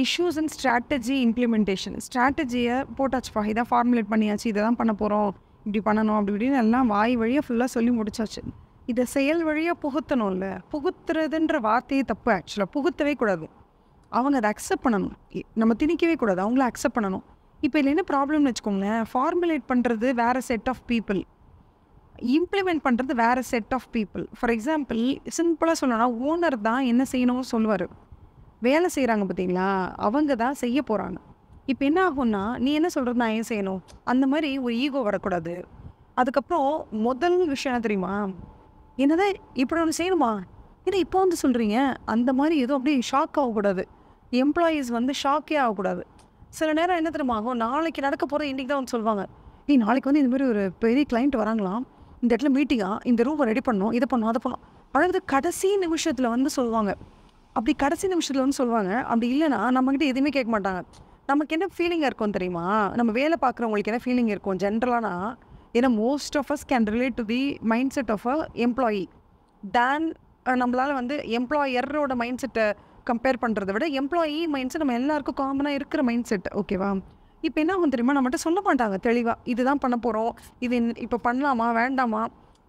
Issues and strategy implementation. ஸ்ட்ராட்டஜியை போட்டாச்சுப்பா, இதான் ஃபார்முலேட் பண்ணியாச்சு, இதை தான் பண்ண போகிறோம், இப்படி பண்ணணும் அப்படி இப்படின்னு எல்லாம் வாய் வழியாக ஃபுல்லாக சொல்லி முடிச்சாச்சு. இதை செயல் வழியாக புகுத்தணும்ல. புகுத்துறதுன்ற வார்த்தையே தப்பு. ஆக்சுவலாக புகுத்தவே கூடாது. அவங்க அதை அக்செப்ட் பண்ணணும். நம்ம திணிக்கவே கூடாது, அவங்கள அக்செப்ட் பண்ணணும். இப்போ இதில் என்ன ப்ராப்ளம்னு வச்சுக்கோங்களேன், ஃபார்முலேட் பண்ணுறது வேறு செட் ஆஃப் பீப்புள், இம்ப்ளிமெண்ட் பண்ணுறது வேறு set of people. For example சிம்பிளாக சொல்லணும்னா, ஓனர் தான் என்ன செய்யணும்னு சொல்லுவார். வேலை செய்கிறாங்க பார்த்தீங்களா, அவங்க தான் செய்ய போகிறாங்க. இப்போ என்ன ஆகும்னா, நீ என்ன சொல்கிறது, நான் ஏன் செய்யணும், அந்த மாதிரி ஒரு ஈகோ வரக்கூடாது. அதுக்கப்புறம் முதல் விஷயம் என்ன தெரியுமா, என்னதான் இப்படி ஒன்று செய்யணுமா, ஏன்னா இப்போ வந்து சொல்கிறீங்க, அந்த மாதிரி எதுவும் அப்படியே ஷாக் ஆகக்கூடாது. எம்ப்ளாயீஸ் வந்து ஷாக்கே ஆகக்கூடாது. சில நேரம் என்ன தெரியுமா ஆகும், நாளைக்கு நடக்க போகிறது இன்றைக்கி தான் வந்து சொல்லுவாங்க, நாளைக்கு வந்து இந்த மாதிரி ஒரு பெரிய கிளைண்ட் வராங்களாம், இந்த இடத்துல மீட்டிங்கா, இந்த ரூமை ரெடி பண்ணணும், இதை பண்ணணும், அதை பண்ணணும். அதாவது கடைசி நிமிஷத்தில் வந்து சொல்லுவாங்க. அப்படி கடைசி நிமிஷத்தில் வந்து சொல்லுவாங்க. அப்படி இல்லைன்னா நம்மக்கிட்ட எதுவுமே கேட்க மாட்டாங்க. நமக்கு என்ன ஃபீலிங்காக இருக்கும் தெரியுமா, நம்ம வேலை பார்க்குறவங்களுக்கு என்ன ஃபீலிங் இருக்கும் ஜென்ரலானா, ஏன்னா most of us can relate to the mindset of a employee than நம்மளால் வந்து எம்ப்ளாயரோட மைண்ட் செட்டை கம்பேர் பண்ணுறதை விட எம்ப்ளாயி மைண்ட் செட் நம்ம எல்லாருக்கும் காமனாக இருக்கிற மைண்ட் செட். ஓகேவா? இப்போ என்ன ஆகும் தெரியுமா, நம்மகிட்ட சொல்ல மாட்டாங்க தெளிவாக, இதுதான் பண்ண போகிறோம், இது இப்போ பண்ணலாமா வேண்டாமா.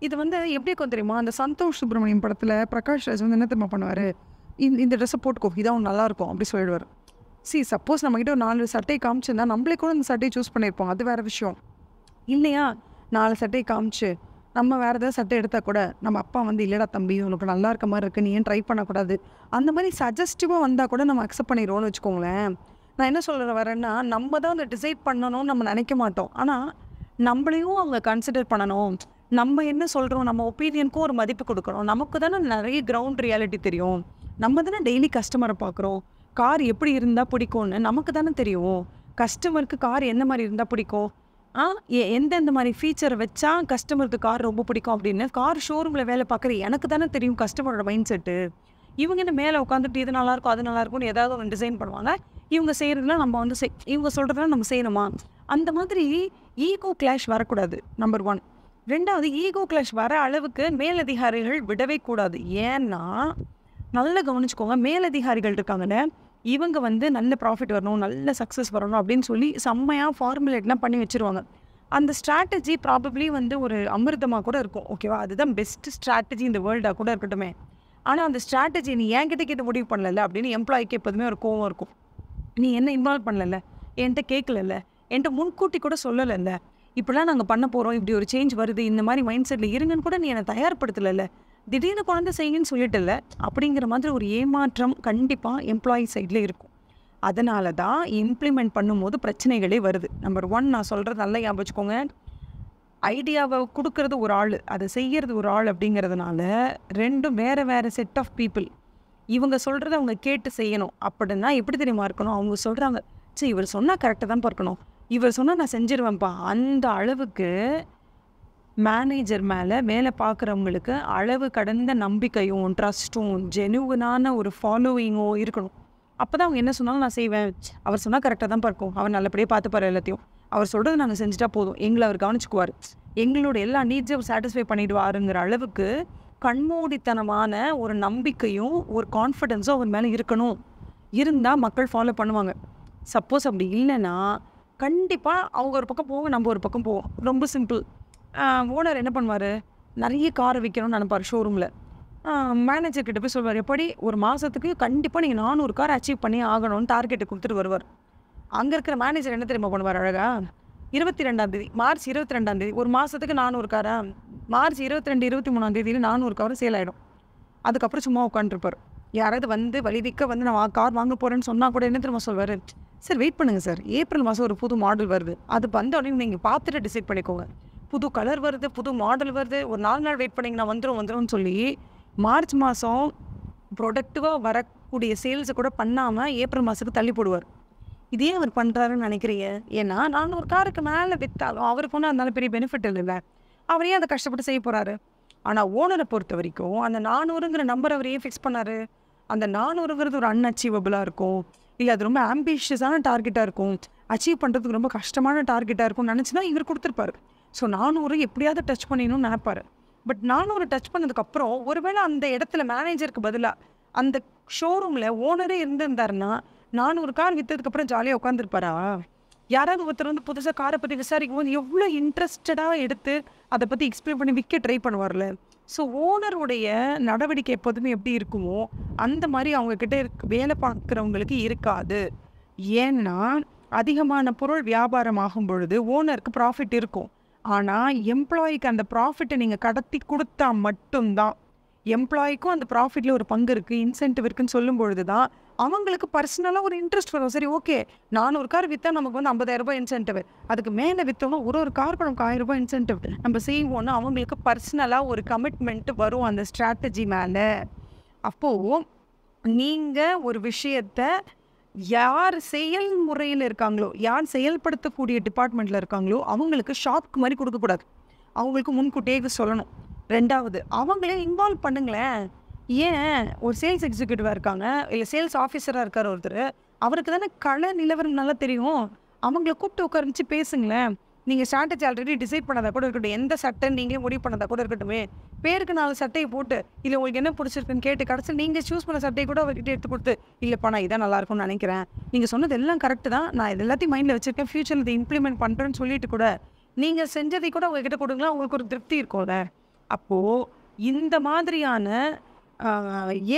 இது வந்து எப்படி இருக்கும் தெரியுமா, அந்த சந்தோஷ் சுப்ரமணியம் படத்தில் பிரகாஷ் ராஜ் வந்து என்ன தெரியுமா பண்ணுவார், இந்த ட்ரெஸ்ஸை போட்டுக்கோ, இதான் நல்லாயிருக்கும் அப்படி சொல்லிடுவார். சப்போஸ் நம்மக்கிட்ட ஒரு 4 சட்டையை காமிச்சிருந்தா நம்மளே கூட அந்த சட்டையை சூஸ் பண்ணியிருப்போம், அது வேறு விஷயம் இல்லையா. 4 சட்டையை காமிச்சு நம்ம வேறு ஏதாவது சட்டை எடுத்தால் கூட நம்ம அப்பா வந்து இல்லைடா தம்பி உனக்கு நல்லா இருக்க மாதிரி இருக்குது, நீ ஏன் ட்ரை பண்ணக்கூடாது, அந்த மாதிரி சஜஸ்டிவாக வந்தால் கூட நம்ம அக்செப்ட் பண்ணிடுவோம்னு வச்சுக்கோங்களேன். நான் என்ன சொல்ல வரேன்னா, நம்ம தான் அதை டிசைட் பண்ணணும்னு நம்ம நினைக்க மாட்டோம். ஆனால் நம்மளையும் அவங்க கன்சிடர் பண்ணணும். நம்ம என்ன சொல்கிறோம், நம்ம ஒப்பீனியனுக்கும் ஒரு மதிப்பு கொடுக்கணும். நமக்கு தானே நிறைய கிரவுண்ட் ரியாலிட்டி தெரியும். நம்ம தானே டெய்லி கஸ்டமரை பார்க்குறோம். கார் எப்படி இருந்தால் பிடிக்கும்னு நமக்கு தானே தெரியும். கஸ்டமருக்கு கார் எந்த மாதிரி இருந்தால் பிடிக்கும், எந்தெந்த மாதிரி ஃபீச்சரை வச்சா கஸ்டமருக்கு கார் ரொம்ப பிடிக்கும் அப்படின்னு கார் ஷோரூமில் வேலை பார்க்குற எனக்கு தானே தெரியும் கஸ்டமரோட மைண்ட் செட்டு. இவங்க என்ன மேலே உட்காந்துட்டு இது நல்லாயிருக்கும் அது நல்லாயிருக்கும்னு ஏதாவது ஒன்று டிசைன் பண்ணுவாங்க. இவங்க செய்கிறதுலாம் நம்ம வந்து இவங்க சொல்கிறதுலாம் நம்ம செய்யணுமா. அந்த மாதிரி ஈகோ கிளாஷ் வரக்கூடாது, நம்பர் 1. 2வது, ஈகோ கிளாஷ் வர அளவுக்கு மேலதிகாரிகள் விடவே கூடாது. ஏன்னா நல்லா கவனிச்சுக்கோங்க, மேலதிகாரிகள் இருக்காங்கன்னு இவங்க வந்து நல்ல ப்ராஃபிட் வரணும், நல்ல சக்ஸஸ் வரணும் அப்படின்னு சொல்லி செம்மையாக ஃபார்முலேட்லாம் பண்ணி வச்சுருவாங்க. அந்த ஸ்ட்ராட்டஜி ப்ராபப்ளி வந்து ஒரு அமிர்தமாக கூட இருக்கும். ஓகேவா? அதுதான் பெஸ்ட் ஸ்ட்ராட்டஜி இந்த வேர்ல்டாக கூட இருக்கட்டுமே. ஆனால் அந்த ஸ்ட்ராட்டஜி நீ என்கிட்ட கேட்டு முடிவு பண்ணல அப்படின்னு எம்ப்ளாய்க்கு எப்போதுமே ஒரு கோவம் இருக்கும். நீ என்ன இன்வால்வ் பண்ணல, என்கிட்ட கேட்கல, என்கிட்ட முன்கூட்டி கூட சொல்லலைல்ல, இப்படிலாம் நாங்கள் பண்ண போகிறோம், இப்படி ஒரு சேஞ்ச் வருது, இந்த மாதிரி மைண்ட் செட்டில் இருங்கன்னு கூட நீ என்னை தயார்படுத்தலைல்ல, திடீர்னு குழந்தை செய்யுங்கன்னு சொல்லிட்டல, அப்படிங்கிற மாதிரி ஒரு ஏமாற்றம் கண்டிப்பாக எம்ப்ளாயி சைடில் இருக்கும். அதனால தான் இம்ப்ளிமெண்ட் பண்ணும்போது பிரச்சனைகளே வருது. நம்பர் 1 நான் சொல்கிறது நல்லா ஞாபகம் வச்சுக்கோங்க, ஐடியாவை கொடுக்கறது ஒரு ஆள், அதை செய்கிறது ஒரு ஆள் அப்படிங்கிறதுனால 2 வேறு வேறு செட் ஆஃப் பீப்புள். இவங்க சொல்கிறத அவங்க கேட்டு செய்யணும். அப்படின்னா எப்படி தெரியுமா இருக்கணும், அவங்க சொல்கிறாங்க சரி இவர் சொன்னால் கரெக்டாக தான் பார்க்கணும், இவர் சொன்னால் நான் செஞ்சிருவேன்ப்பா, அந்த அளவுக்கு மேனேஜர் மேலே வேலை பார்க்குறவங்களுக்கு அளவு கடந்த நம்பிக்கையும் ட்ரஸ்ட்டும் ஜெனுவனான ஒரு ஃபாலோவிங்கும் இருக்கணும். அப்போ தான் அவங்க என்ன சொன்னாலும் நான் செய்வேன், அவர் சொன்னால் கரெக்டாக தான் பார்க்கும், அவர் நல்லபடியாக பார்த்துப்பார், எல்லாத்தையும் அவர் சொல்கிறது நாங்கள் செஞ்சுட்டா போதும், எங்களை அவர் கவனிச்சுக்குவார், எங்களோட எல்லா நீட்ஸையும் சாட்டிஸ்ஃபை பண்ணிவிடுவாருங்கிற அளவுக்கு கண்மூடித்தனமான ஒரு நம்பிக்கையும் ஒரு கான்ஃபிடென்ஸும் அவர் மேலே இருக்கணும். இருந்தால் மக்கள் ஃபாலோ பண்ணுவாங்க. சப்போஸ் அப்படி இல்லைன்னா கண்டிப்பாக அவங்க ஒரு பக்கம் போவோம், நம்ம ஒரு பக்கம் போவோம். ரொம்ப சிம்பிள். ஓனர் என்ன பண்ணுவார், நிறைய காரை விற்கணும்னு நினைப்பார் ஷோரூமில். மேனேஜர்கிட்ட போய் சொல்வார், எப்படி ஒரு மாதத்துக்கு கண்டிப்பாக நீங்கள் 400 கார் அச்சீவ் பண்ணி ஆகணும்னு டார்கெட்டை கொடுத்துட்டு வருவார். அங்கே இருக்கிற மேனேஜர் என்ன தெரியுமா பண்ணுவார், அழகா 22ஆம் தேதி, மார்ச் 22ஆம் தேதி, ஒரு மாதத்துக்கு 400 காரா, மார்ச் 22, 23ஆம் தேதியில் 400 காரும் சேல் ஆகிடும். அதுக்கப்புறம் சும்மா உட்காந்துருப்பார். யாராவது வந்து வழிவிக்க வந்து நான் கார் வாங்க போகிறேன்னு சொன்னால் கூட என்ன தெரியுமா சொல்வார், சார் வெயிட் பண்ணுங்கள் சார், ஏப்ரல் மாதம் ஒரு புது மாடல் வருது, அது வந்த உடனே நீங்கள் பார்த்துட்டு டிசைட் பண்ணிக்கோங்க, புது கலர் வருது, புது மாடல் வருது, ஒரு 4 நாள் வெயிட் பண்ணிங்கன்னா வந்துடும் சொல்லி மார்ச் மாதம் ப்ரொடக்டிவாக வரக்கூடிய சேல்ஸை கூட பண்ணாமல் ஏப்ரல் மாதத்துக்கு தள்ளி போடுவார். இதே அவர் பண்ணுறாருன்னு நினைக்கிறீங்க. ஏன்னா 400 காருக்கு மேலே விற்றாலும் அவருக்கு ஒன்றும் அதனால பெரிய பெனிஃபிட் இல்லைல்ல, அவரையே அதை கஷ்டப்பட்டு செய்ய போகிறாரு. ஆனால் ஓனரை பொறுத்த வரைக்கும் அந்த 400ங்கிற நம்பர் அவர் ஏன் ஃபிக்ஸ் பண்ணார், அந்த 400ங்கிறது ஒரு அன்அச்சீவபிளாக இருக்கும், இல்லை அது ரொம்ப ஆம்பிஷியஸான டார்கெட்டாக இருக்கும், அச்சீவ் பண்ணுறதுக்கு ரொம்ப கஷ்டமான டார்கெட்டாக இருக்கும்னு நினச்சி தான் இவர் கொடுத்துருப்பாரு. ஸோ 400 எப்படியாவது டச் பண்ணிடணும்னு நினைப்பார். பட் 400 டச் பண்ணதுக்கப்புறம் ஒருவேளை அந்த இடத்துல மேனேஜருக்கு பதிலாக அந்த ஷோரூமில் ஓனரே இருந்திருந்தாருன்னா 400 கார் விற்றதுக்கப்புறம் ஜாலியாக உட்காந்துருப்பாரா? யாராவது ஒருத்தர் வந்து புதுசாக காரை பற்றி விசாரிக்கும் போது எவ்வளோ இன்ட்ரெஸ்டடாக எடுத்து அதை பற்றி எக்ஸ்பிளைன் பண்ணி விற்க ட்ரை பண்ணுவார்ல. ஸோ ஓனருடைய நடவடிக்கை எப்போதுமே எப்படி இருக்குமோ அந்த மாதிரி அவங்கக்கிட்ட வேலை பார்க்குறவங்களுக்கு இருக்காது. ஏன்னா அதிகமான பொருள் வியாபாரம் ஆகும் பொழுது ஓனருக்கு ப்ராஃபிட் இருக்கும். ஆனால் எம்ப்ளாயிக்கு அந்த ப்ராஃபிட்டை நீங்கள் கடத்தி கொடுத்தா மட்டும்தான், எம்ப்ளாய்க்கும் அந்த ப்ராஃபிட்டில் ஒரு பங்கு இருக்குது, இன்சென்டிவ் இருக்குன்னு சொல்லும் பொழுது தான் அவங்களுக்கு பர்சனலாக ஒரு இன்ட்ரெஸ்ட் வரும். சரி, ஓகே, 400 கார் விற்றா நமக்கு வந்து 50,000 ரூபாய் இன்சென்டிவ், அதுக்கு மேலே விற்றோம்னா ஒரு காருக்கு நமக்கு 1000 ரூபாய் இன்சென்டிவ் நம்ம செய்வோம்னு அவங்களுக்கு பர்சனலாக ஒரு கமிட்மெண்ட் வரும் அந்த ஸ்ட்ராட்டஜி மேலே. அப்போது நீங்கள் ஒரு விஷயத்தை யார் செயல்முறையில் இருக்காங்களோ, யார் செயல்படுத்தக்கூடிய டிபார்ட்மெண்ட்டில் இருக்காங்களோ அவங்களுக்கு ஷாப்க்கு மாதிரி கொடுக்கக்கூடாது. அவங்களுக்கு முன்கூட்டியே சொல்லணும். 2வது, அவங்களே இன்வால்வ் பண்ணுங்களேன். ஏன் ஒரு சேல்ஸ் எக்ஸிக்யூட்டிவாக இருக்காங்க, இல்லை சேல்ஸ் ஆஃபீஸராக இருக்கார் ஒருத்தர், அவருக்கு தானே கள நிலவரம் நல்லா தெரியும். அவங்கள கூப்பிட்டு உட்காரிச்சு பேசுங்களேன். நீங்கள் ஸ்ட்ராட்டஜி ஆல்ரெடி டிசைட் பண்ணதாக கூட இருக்கட்டும், எந்த சட்டை நீங்களே முடிவு பண்ணதாக கூட இருக்கட்டுமே, பேருக்கு 4 சட்டையை போட்டு இல்லை உங்களுக்கு என்ன பிடிச்சிருக்குன்னு கேட்டு கடைசியில் நீங்கள் சூஸ் பண்ண சட்டையை கூட அவர்கிட்ட எடுத்து கொடுத்து, இல்லைப்பா நான் இதான் நல்லாயிருக்கும்னு நினைக்கிறேன், நீங்கள் சொன்னது எல்லாம் கரெக்டு தான், நான் இது எல்லாத்தையும் மைண்டில் வச்சுருக்கேன், ஃப்யூச்சரில் இதை இம்ப்ளிமெண்ட் பண்ணுறேன்னு சொல்லிட்டு கூட நீங்கள் செஞ்சதை கூட உங்ககிட்ட கொடுங்களா, உங்களுக்கு ஒரு திருப்தி இருக்கும்ல. அப்போது இந்த மாதிரியான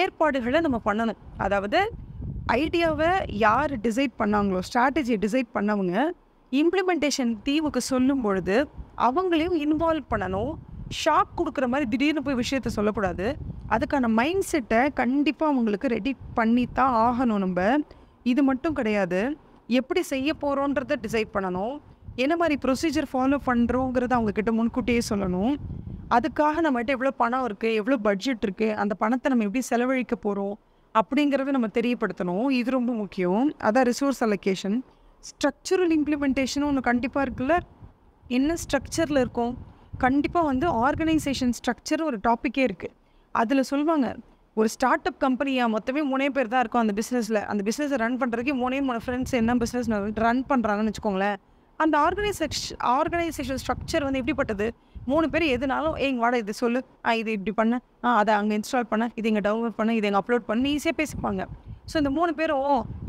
ஏற்பாடுகளை நம்ம பண்ணணும். அதாவது ஐடியாவை யார் டிசைட் பண்ணாங்களோ, ஸ்ட்ராட்டஜியை டிசைட் பண்ணவங்க இம்ப்ளிமெண்டேஷன் டீமுக்கு சொல்லும் பொழுது அவங்களையும் இன்வால்வ் பண்ணணும். ஷாக் கொடுக்குற மாதிரி திடீர்னு போய் விஷயத்த சொல்லக்கூடாது. அதுக்கான மைண்ட் செட்டை கண்டிப்பாக அவங்களுக்கு ரெடி பண்ணித்தான் ஆகணும். நம்ம இது மட்டும் கிடையாது, எப்படி செய்ய போகிறோன்றதை டிசைட் பண்ணணும், என்ன மாதிரி ப்ரொசீஜர் ஃபாலோ பண்ணுறோங்கிறத அவங்கக்கிட்ட முன்கூட்டியே சொல்லணும். அதுக்காக நம்மகிட்ட எவ்வளோ பணம் இருக்குது, எவ்வளோ பட்ஜெட் இருக்குது, அந்த பணத்தை நம்ம எப்படி செலவழிக்க போகிறோம் அப்படிங்கிறத நம்ம தெரியப்படுத்தணும். இது ரொம்ப முக்கியம். அதான் ரிசோர்ஸ் அலோகேஷன். ஸ்ட்ரக்சரல் இம்ப்ளிமெண்டேஷனும் ஒன்று கண்டிப்பாக இருக்குல்ல. என்ன ஸ்ட்ரக்சரில் இருக்கும்? கண்டிப்பாக வந்து ஆர்கனைசேஷன் ஸ்ட்ரக்சர் ஒரு டாப்பிக்கே இருக்குது. அதில் சொல்லுவாங்க, ஒரு ஸ்டார்ட் அப் கம்பெனியாக மொத்தமே 3 பேர் தான் இருக்கும் அந்த பிஸ்னஸில். அந்த பிஸ்னஸை ரன் பண்ணுறதுக்கு 3 ஃப்ரெண்ட்ஸ் என்ன பிஸ்னஸ் ரன் பண்ணுறாங்கன்னு வச்சுக்கோங்களேன். அந்த ஆர்கனைசேஷன் ஸ்ட்ரக்சர் வந்து எப்படிப்பட்டது? 3 பேர் எதுனாலும் எங்கள் வாடகை இது சொல்லு, இது இப்படி பண்ண, அதை அங்கே இன்ஸ்டால் பண்ண, இது இங்கே டவுன்லோட் பண்ண, இது எங்கே அப்லோட் பண்ணி ஈஸியாக பேசிப்பாங்க. ஸோ இந்த 3 பேரும்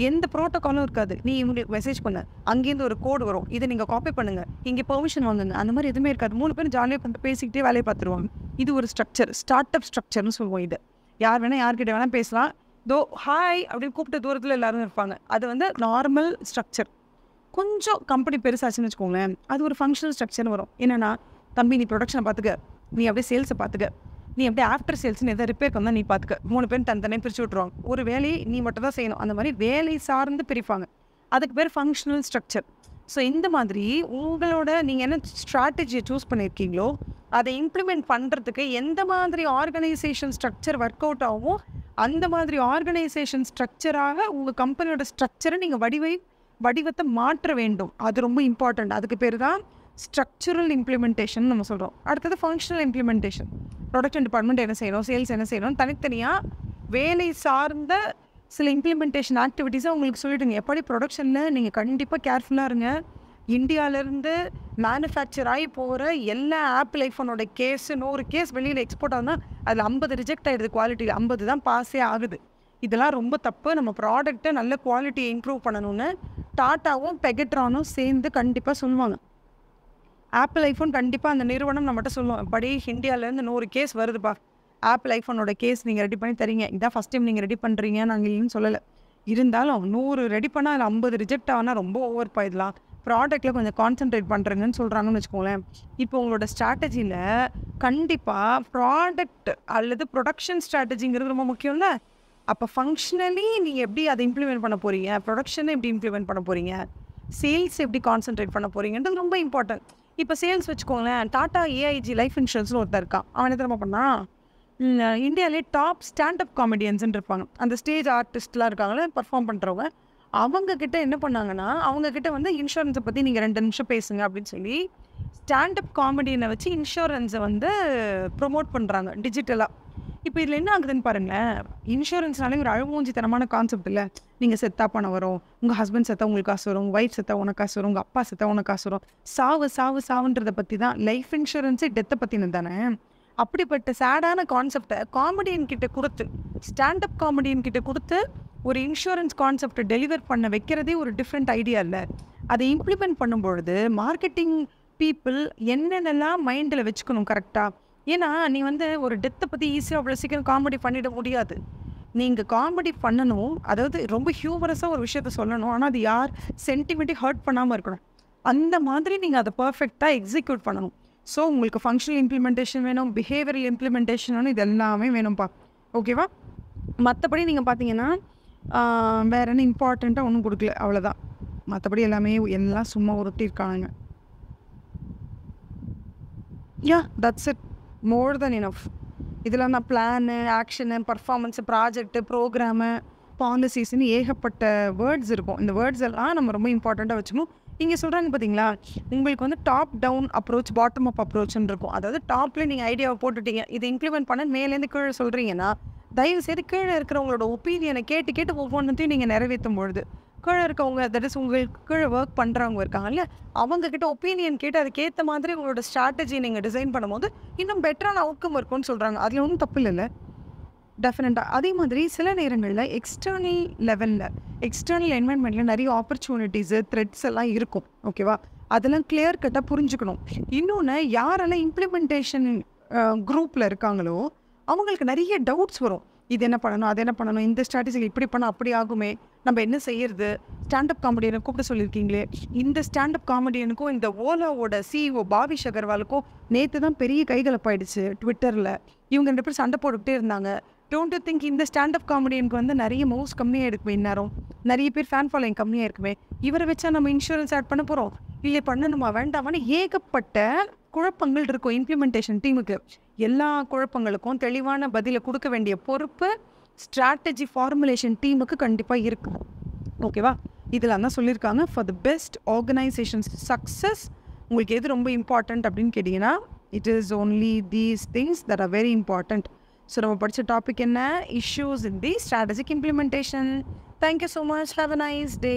எந்த ப்ரோட்டோக்காலும் இருக்காது. நீ இவங்களுக்கு மெசேஜ் பண்ண, அங்கேருந்து ஒரு கோடு வரும், இதை நீங்கள் காப்பி பண்ணுங்கள், இங்கே பெர்மிஷன் வாங்குங்க, அந்த மாதிரி எதுவுமே இருக்காது. 3 பேரும் ஜாலியாக வந்து பேசிக்கிட்டே வேலையை பார்த்துருவாங்க. இது ஒரு ஸ்ட்ரக்சர், ஸ்டார்ட் அப் ஸ்ட்ரக்சர்னு சொல்லுவோம். இது யார் வேணால் யார்கிட்ட வேணால் பேசலாம். ஹாய் அப்படின்னு கூப்பிட்டு தூரத்தில் எல்லாரும் இருப்பாங்க. அது வந்து நார்மல் ஸ்ட்ரக்சர். கொஞ்சம் கம்பெனி பெருசாச்சுன்னு வச்சுக்கோங்களேன், அது ஒரு ஃபங்க்ஷனல் ஸ்ட்ரக்சர்னு வரும். என்னென்னா, தம்பி நீ ப்ரொடக்ஷனை பார்த்துக்க, நீ அப்படியே சேல்ஸை பார்த்துக்க, நீ அப்படியே ஆஃப்டர் சேல்ஸ்னு எதாவது ரிப்பேருக்கு வந்தால் நீ பார்த்துக்க. 3 பேர் தனித்தனியாக பிரித்து விட்ருவாங்க. ஒரு வேலையை நீ மட்டும் தான் செய்யணும். அந்த மாதிரி வேலை சார்ந்து பிரிப்பாங்க. அதுக்கு பேர் ஃபங்க்ஷனல் ஸ்ட்ரக்சர். ஸோ இந்த மாதிரி உங்களோட நீங்கள் என்ன ஸ்ட்ராட்டஜியை சூஸ் பண்ணியிருக்கீங்களோ அதை இம்ப்ளிமெண்ட் பண்ணுறதுக்கு எந்த மாதிரி ஆர்கனைசேஷன் ஸ்ட்ரக்சர் ஒர்க் அவுட் ஆகும், அந்த மாதிரி ஆர்கனைசேஷன் ஸ்ட்ரக்சராக உங்கள் கம்பெனியோட ஸ்ட்ரக்சரை நீங்கள் வடிவத்தை மாற்ற வேண்டும். அது ரொம்ப இம்பார்ட்டண்ட். அதுக்கு பேர் தான் ஸ்ட்ரக்சரல் இம்ப்ளிமெண்டேஷன் நம்ம சொல்கிறோம். அடுத்தது ஃபங்க்ஷனல் இம்ப்ளிமெண்டேஷன். ப்ரொடக்ஷன் டிபார்ட்மெண்ட் என்ன செய்யணும், சேல்ஸ் என்ன செய்யணும், தனித்தனியாக வேலை சார்ந்த சில இம்ப்ளிமெண்டேஷன் ஆக்டிவிட்டீஸை உங்களுக்கு சொல்லிவிடுங்க. எப்படி ப்ரொடக்ஷனில் நீங்கள் கண்டிப்பாக கேர்ஃபுல்லாக இருங்க. இந்தியாவிலேருந்து மேனுஃபேக்சர் ஆகி போகிற எல்லா ஆப்பிள் ஐஃபோனோட கேஸ் 100 கேஸ் வெளியில் எக்ஸ்போர்ட் ஆகுதுன்னா அதில் 50 ரிஜெக்ட் ஆகிடுது. குவாலிட்டியில் 50 தான் பாஸே ஆகுது. இதெல்லாம் ரொம்ப தப்பு. நம்ம ப்ராடக்ட்டை நல்ல குவாலிட்டியை இம்ப்ரூவ் பண்ணணும்னு டாட்டாவும் பெகட்ரானும் சேர்ந்து கண்டிப்பாக சொல்லுவாங்க. ஆப்பிள் ஐஃபோன் கண்டிப்பாக அந்த நிறுவனம் நம்மகிட்ட சொல்லுவோம், படி இந்தியாவிலேருந்து 100 கேஸ் வருதுப்பா, ஆப்பிள் ஐஃபோனோட கேஸ் நீங்கள் ரெடி பண்ணி தரீங்க, இதான் ஃபஸ்ட் டைம் நீங்கள் ரெடி பண்ணுறீங்க, நாங்கள் இல்லைன்னு சொல்லலை. இருந்தாலும் 100 ரெடி பண்ணால் அதில் 50 ரிஜெக்ட் ஆனால் ரொம்ப ஓவர் போயிடலாம், ப்ராடக்ட்டில் கொஞ்சம் கான்சென்ட்ரேட் பண்ணுறேங்கன்னு சொல்கிறாங்கன்னு வச்சுக்கோங்களேன். இப்போ உங்களோட ஸ்ட்ராட்டஜியில் கண்டிப்பாக ப்ராடக்ட் அல்லது ப்ரொடக்ஷன் ஸ்ட்ராட்டஜிங்கிறது ரொம்ப முக்கியம்ல. அப்போ ஃபங்க்ஷனலி நீங்கள் எப்படி அதை இம்ப்ளிமெண்ட் பண்ண போகிறீங்க, ப்ரொடக்ஷனை எப்படி இம்ப்ளிமெண்ட் பண்ண போகிறீங்க, சேல்ஸ் எப்படி கான்சென்ட்ரேட் பண்ண போகிறீங்கன்றது ரொம்ப இம்பார்ட்டன்ட். இப்போ சேல்ஸ் வச்சுக்கோங்களேன், டாட்டா ஏஐஜி லைஃப் இன்சூரன்ஸ்னு ஒருத்தர் இருக்கான். அவன் என்ன தெரியுமா பண்ணான், இந்தியாவிலே டாப் ஸ்டாண்டப் காமெடியன்ஸ்ன்னு இருப்பாங்க, அந்த ஸ்டேஜ் ஆர்டிஸ்ட்லாம் இருக்காங்களே பர்ஃபார்ம் பண்ணுறவங்க, அவங்கக்கிட்ட என்ன பண்ணாங்கன்னா, அவங்கக்கிட்ட வந்து இன்சூரன்ஸை பற்றி நீங்கள் 2 நிமிஷம் பேசுங்க அப்படின்னு சொல்லி ஸ்டாண்டப் காமெடியனை வச்சு இன்சூரன்ஸை வந்து ப்ரொமோட் பண்ணுறாங்க டிஜிட்டலாக. இப்போ இதில் என்ன ஆகுதுன்னு பாருங்களேன், இன்சூரன்ஸ்னாலே ஒரு அழுமூஞ்சித்தனமான கான்செப்ட் இல்லை. நீங்கள் செத்தா பணம் வரும், உங்கள் ஹஸ்பண்ட் செத்தா உங்களுக்கு காசு வரும், உங்கள் ஒய்ஃப் செத்தா உனக்கு காசு வரும், உங்கள் அப்பா செத்தா உனக்கு காசு வரும், சாவுன்றதை பற்றி தான். லைஃப் இன்சூரன்ஸே டெத்தை பற்றினது தானே. அப்படிப்பட்ட சேடான கான்செப்டை காமெடியன் கிட்ட கொடுத்து, ஸ்டாண்டப் காமெடியன் கிட்ட கொடுத்து ஒரு இன்சூரன்ஸ் கான்செப்டை டெலிவர் பண்ண வைக்கிறதே ஒரு டிஃப்ரெண்ட் ஐடியா இல்லை. அதை இம்ப்ளிமெண்ட் பண்ணும்பொழுது மார்க்கெட்டிங் பீப்புள் என்னென்னலாம் மைண்டில் வச்சுக்கணும் கரெக்டாக. ஏன்னா நீ வந்து ஒரு டெத்தை பற்றி ஈஸியாக அவ்வளோ சீக்கிரம் காமெடி பண்ணிட முடியாது. நீங்கள் காமெடி பண்ணணும், அதாவது ரொம்ப ஹியூமரஸாக ஒரு விஷயத்த சொல்லணும், ஆனால் அது யார் சென்டிமெண்ட்டை ஹர்ட் பண்ணாமல் இருக்கணும். அந்த மாதிரி நீங்கள் அதை பர்ஃபெக்டாக எக்ஸிக்யூட் பண்ணணும். ஸோ உங்களுக்கு ஃபங்க்ஷனல் இம்ப்ளிமெண்டேஷன் வேணும், பிஹேவியரல் இம்ப்ளிமெண்டேஷன் வேணும், இது எல்லாமே வேணும்ப்பா. ஓகேவா? மற்றபடி நீங்கள் பார்த்தீங்கன்னா வேறு என்ன இம்பார்ட்டண்ட்டாக ஒன்றும் கொடுக்கல, அவ்வளோதான். மற்றபடி எல்லாமே எல்லாம் சும்மா உருட்டியிருக்காங்க. That's it, more than enough. இதில் நான் plan, action, performance, project, program, பாலிசிஸ்ன்னு ஏகப்பட்ட வேர்ட்ஸ் இருக்கும். இந்த வேர்ட்ஸ் எல்லாம் நம்ம ரொம்ப இம்பார்ட்டண்ட்டாக வச்சுக்கணும். இங்கே சொல்கிறாங்க பார்த்தீங்களா, உங்களுக்கு வந்து top down approach, bottom up அப்ரோச்னு இருக்கும். அதாவது டாப்பில் நீங்கள் ஐடியாவை போட்டுட்டீங்க, இதை இம்ப்ளிமெண்ட் பண்ண மேலேருந்து கீழே சொல்கிறீங்கன்னா, தயவுசெய்து கீழே இருக்கிறவங்களோட ஒப்பீனியனை கேட்டு ஒவ்வொன்றத்தையும் நீங்கள் நிறைவேற்றும் பொழுது கீழே இருக்கவங்க, தட் இஸ் உங்களுக்கு கீழே ஒர்க் பண்ணுறவங்க இருக்காங்கல்ல, அவங்கக்கிட்ட ஒப்பீனியன் கேட்டு அதுக்கேற்ற மாதிரி உங்களோட ஸ்ட்ராட்டஜி நீங்கள் டிசைன் பண்ணும்போது இன்னும் பெட்டரான அவுட்கம் இருக்கும்னு சொல்கிறாங்க. அதில் ஒன்றும் தப்பு இல்லைல்ல, டெஃபினட்டாக. அதே மாதிரி சில நேரங்களில் எக்ஸ்டர்னல் லெவலில், எக்ஸ்டர்னல் என்வரன்மெண்ட்டில் நிறைய ஆப்பர்ச்சுனிட்டிஸு, த்ரெட்ஸ் எல்லாம் இருக்கும். ஓகேவா? அதெல்லாம் கிளியர் கட்டாக புரிஞ்சுக்கணும். இன்னொன்று, யாரெல்லாம் இம்ப்ளிமெண்டேஷன் குரூப்பில் இருக்காங்களோ அவங்களுக்கு நிறைய டவுட்ஸ் வரும். இது என்ன பண்ணணும், அது என்ன பண்ணணும், இந்த ஸ்ட்ராட்டஜியில் இப்படி பண்ணால் அப்படி ஆகுமே, நம்ம என்ன செய்யறது, ஸ்டாண்டப் காமெடியனை கூப்பிட சொல்லியிருக்கீங்களே, இந்த ஸ்டாண்டப் காமெடியனுக்கும் இந்த ஓலாவோட சிஇஓ பாவிஷ் அகர்வாலுக்கும் நேற்று தான் பெரிய கைகலப்பாயிடுச்சு ட்விட்டரில். இவங்க 2 பேர் சண்டை போட்டுக்கிட்டே இருந்தாங்க. டோன்ட் யூ திங்க் இந்த ஸ்டாண்டப் காமெடியனுக்கு வந்து நிறைய மவுஸ் கம்மியாக இருக்குமே, இந்நேரம் நிறைய பேர் ஃபேன் ஃபாலோயிங் கம்மியாக இருக்குமே, இவரை வச்சா நம்ம இன்சூரன்ஸ் ஆட் பண்ண போகிறோம், இல்லை பண்ணணுமா வேண்டாமான்னு ஏகப்பட்ட குழப்பங்கள் இருக்கும் இம்ப்ளிமெண்டேஷன் டீமுக்கு. எல்லா குழப்பங்களுக்கும் தெளிவான பதிலை கொடுக்க வேண்டிய பொறுப்பு ஸ்ட்ராட்டஜி ஃபார்முலேஷன் டீமுக்கு கண்டிப்பாக இருக்கும். ஓகேவா? இதில் தான் சொல்லியிருக்காங்க, for the best organisations success உங்களுக்கு எது ரொம்ப இம்பார்ட்டண்ட் அப்படின்னு கேட்டிங்கன்னா, it is only these things that are very important. So நம்ம படித்த டாபிக் என்ன, issues in the strategic implementation. Thank you so much, have a nice day.